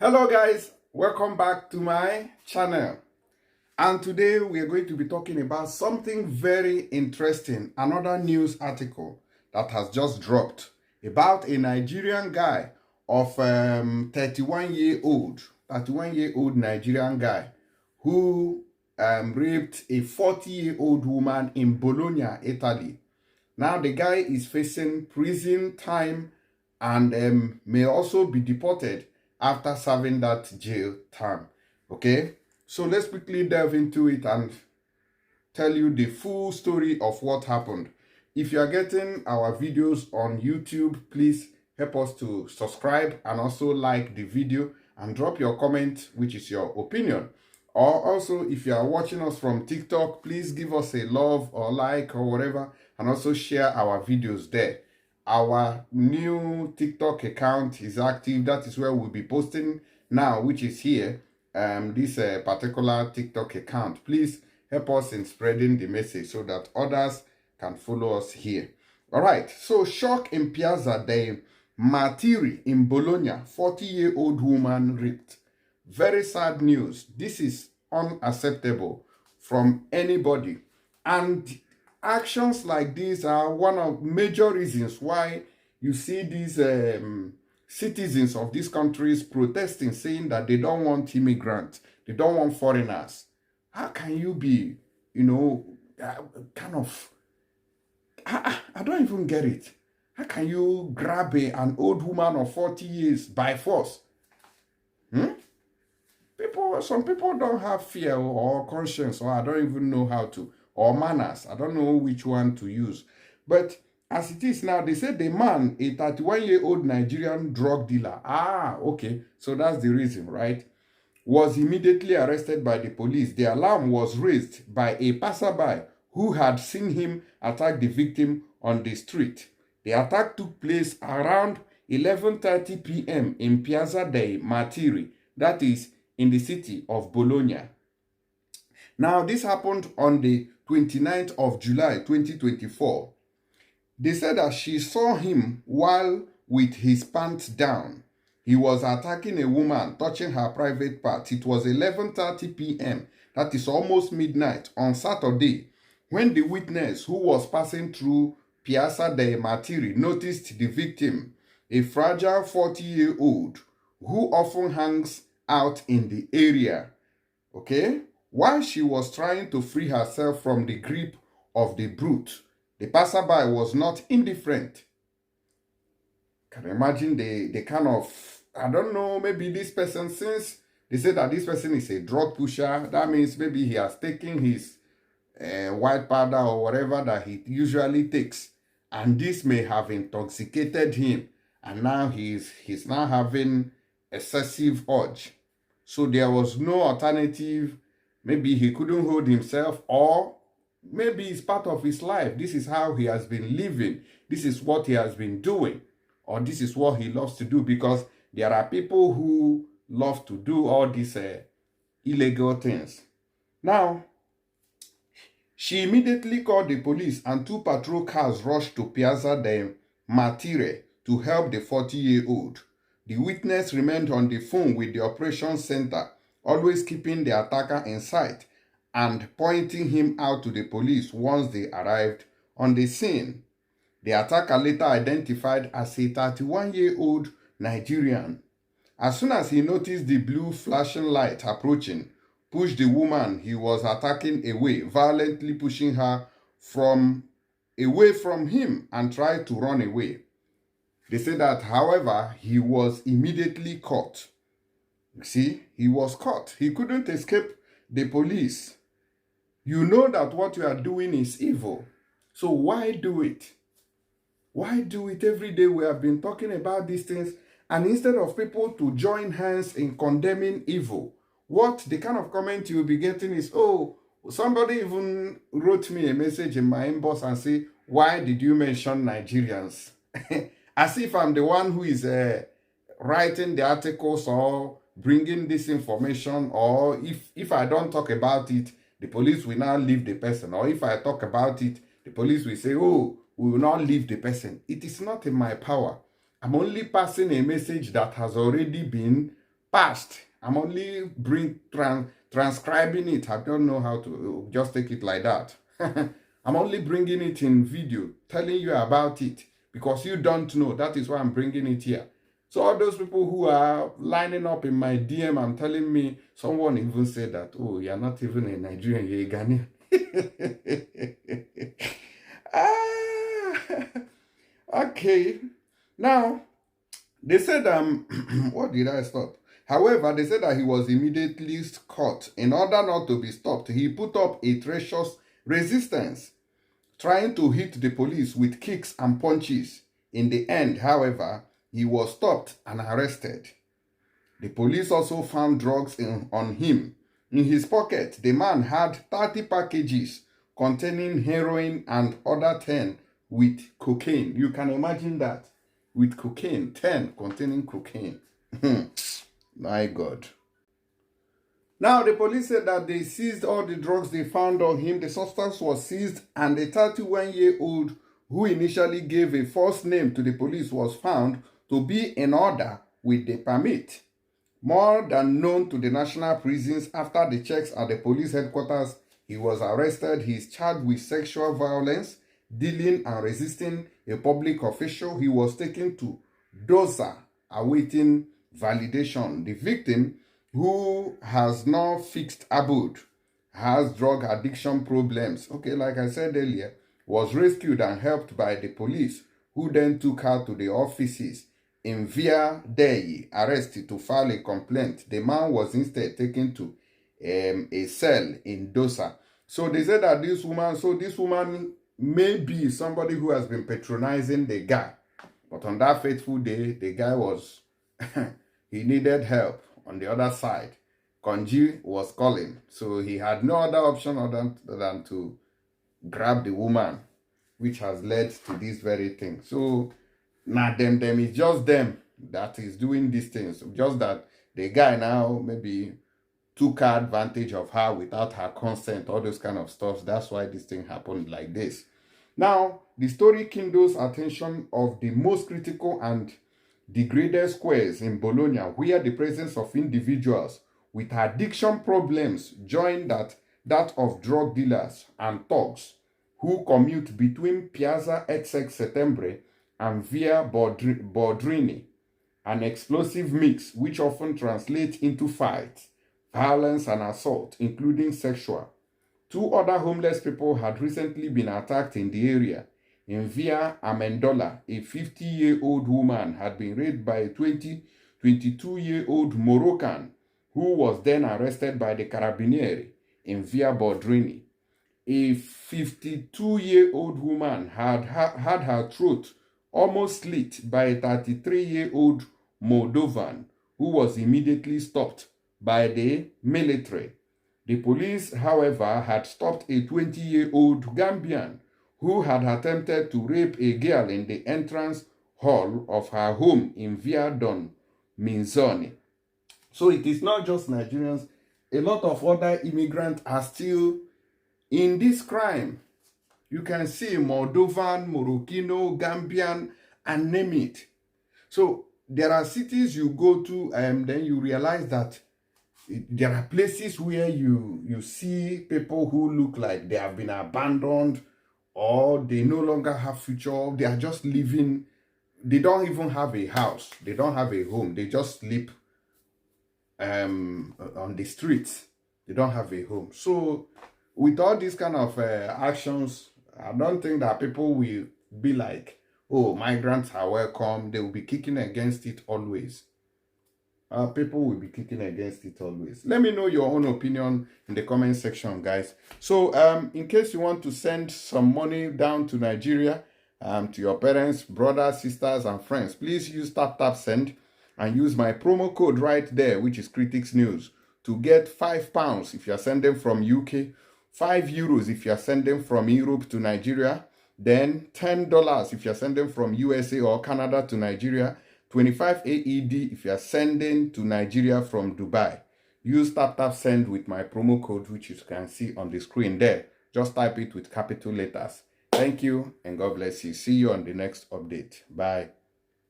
Hello guys, welcome back to my channel. And today we are going to be talking about something very interesting, another news article that has just dropped about a Nigerian guy of 31-year-old Nigerian guy who raped a 40-year-old woman in Bologna, Italy. Now the guy is facing prison time and may also be deported after serving that jail term. Okay, so let's quickly delve into it and tell you the full story of what happened. If you are getting our videos on YouTube, please help us to subscribe and also like the video and drop your comment, which is your opinion. Or also, if you are watching us from TikTok, please give us a love or like or whatever, and also share our videos there. Our new TikTok account is active. That is where we'll be posting now, which is here. This particular TikTok account. Please help us in spreading the message so that others can follow us here. All right. So, shock in Piazza dei Martiri in Bologna. 40-year-old woman raped. Very sad news. This is unacceptable from anybody. And actions like these are one of major reasons why you see these citizens of these countries protesting, saying that they don't want immigrants, they don't want foreigners. How can you be, kind of, I don't even get it. How can you grab an old woman of 40 years by force? Some people don't have fear or conscience, or I don't even know how to, or manners. I don't know which one to use. But as it is now, they said the man, a 31-year-old Nigerian drug dealer, okay, so that's the reason, right, was immediately arrested by the police. The alarm was raised by a passerby who had seen him attack the victim on the street. The attack took place around 11:30 p.m. in Piazza dei Martiri, that is, in the city of Bologna. Now, this happened on the 29th of July, 2024. They said that she saw him while with his pants down. He was attacking a woman, touching her private part. It was 11:30 p.m., that is almost midnight, on Saturday, when the witness who was passing through Piazza dei Martiri noticed the victim, a fragile 40-year-old who often hangs out in the area, okay, while she was trying to free herself from the grip of the brute. The passerby was not indifferent. Can you imagine the kind of, I don't know, maybe this person, since they say that this person is a drug pusher, that means maybe he has taken his white powder or whatever that he usually takes, and this may have intoxicated him, and now he's now having excessive urge. So there was no alternative. Maybe he couldn't hold himself, or maybe it's part of his life. This is how he has been living. This is what he has been doing, or this is what he loves to do, because there are people who love to do all these illegal things. Now, she immediately called the police, and 2 patrol cars rushed to Piazza dei Martiri to help the 40-year-old. The witness remained on the phone with the operations center, always keeping the attacker in sight and pointing him out to the police once they arrived on the scene. The attacker, later identified as a 31-year-old Nigerian, as soon as he noticed the blue flashing light approaching, pushed the woman he was attacking away, violently pushing her away from him, and tried to run away. They say that, however, he was immediately caught. You see, he was caught. He couldn't escape the police. You know that what you are doing is evil. So why do it? Why do it every day? We have been talking about these things. And instead of people to join hands in condemning evil, what the kind of comment you'll be getting is, oh, somebody even wrote me a message in my inbox and say, why did you mention Nigerians? As if I'm the one who is writing the articles or bringing this information, or if I don't talk about it, the police will now leave the person. Or if I talk about it, the police will say, oh, we will not leave the person. It is not in my power. I'm only passing a message that has already been past. I'm only transcribing it. I don't know how to just take it like that. I'm only bringing it in video, telling you about it because you don't know. That is why I'm bringing it here. So all those people who are lining up in my DM and telling me, someone even said that, oh, you're not even a Nigerian, you're a Ghanaian. Okay. Now, they said, what did I stop? However, they said that he was immediately caught. In order not to be stopped, he put up a treacherous resistance, trying to hit the police with kicks and punches. In the end, however, he was stopped and arrested. The police also found drugs on him. In his pocket, the man had 30 packages containing heroin and other 10 with cocaine. You can imagine that. With cocaine, 10 containing cocaine. My God. Now, the police said that they seized all the drugs they found on him. The substance was seized, and the 31-year-old who initially gave a false name to the police was found to be in order with the permit. More than known to the national prisons, after the checks at the police headquarters, he was arrested. He is charged with sexual violence, dealing and resisting a public official. He was taken to Dosa, awaiting validation. The victim, who has now fixed abode, has drug addiction problems. Okay, like I said earlier, was rescued and helped by the police, who then took her to the offices in Via Dei, arrested to file a complaint. The man was instead taken to a cell in Dosa. So they said that this woman may be somebody who has been patronizing the guy. But on that fateful day, the guy was, he needed help on the other side. Konji was calling. So he had no other option other than to grab the woman, which has led to this very thing. So now them is just them that is doing these things. Just that the guy now maybe took advantage of her without her consent, all those kind of stuff. That's why this thing happened like this. Now, the story kindles attention of the most critical and degraded squares in Bologna, where the presence of individuals with addiction problems join that of drug dealers and thugs who commute between Piazza Ex Settembre and Via Bordrini, an explosive mix which often translates into fights, violence, and assault, including sexual. 2 other homeless people had recently been attacked in the area. In Via Amendola, a 50-year-old woman had been raped by a 22-year-old Moroccan who was then arrested by the Carabinieri. In Via Bordrini, a 52-year-old woman had her throat almost slit by a 33-year-old Moldovan who was immediately stopped by the military. The police, however, had stopped a 20-year-old Gambian who had attempted to rape a girl in the entrance hall of her home in Via Don Minzoni. So it is not just Nigerians. A lot of other immigrants are still in this crime. You can see Moldovan, Moroccan, Gambian, and name it. So there are cities you go to and then you realize that there are places where you see people who look like they have been abandoned or they no longer have future. They are just living. They don't even have a house. They don't have a home. They just sleep on the streets. They don't have a home. So with all these kind of actions, I don't think that people will be like, oh, migrants are welcome. They will be kicking against it always. People will be kicking against it always. Let me know your own opinion in the comment section, guys. So in case you want to send some money down to Nigeria, to your parents, brothers, sisters, and friends, please use tap send and use my promo code right there, which is Critics News, to get £5 if you are sending from UK, €5 if you are sending from Europe to Nigeria, then $10 if you are sending from USA or Canada to Nigeria, 25 AED if you are sending to Nigeria from Dubai. Use tap send with my promo code, which you can see on the screen there. Just type it with capital letters. Thank you and God bless you. See you on the next update. Bye.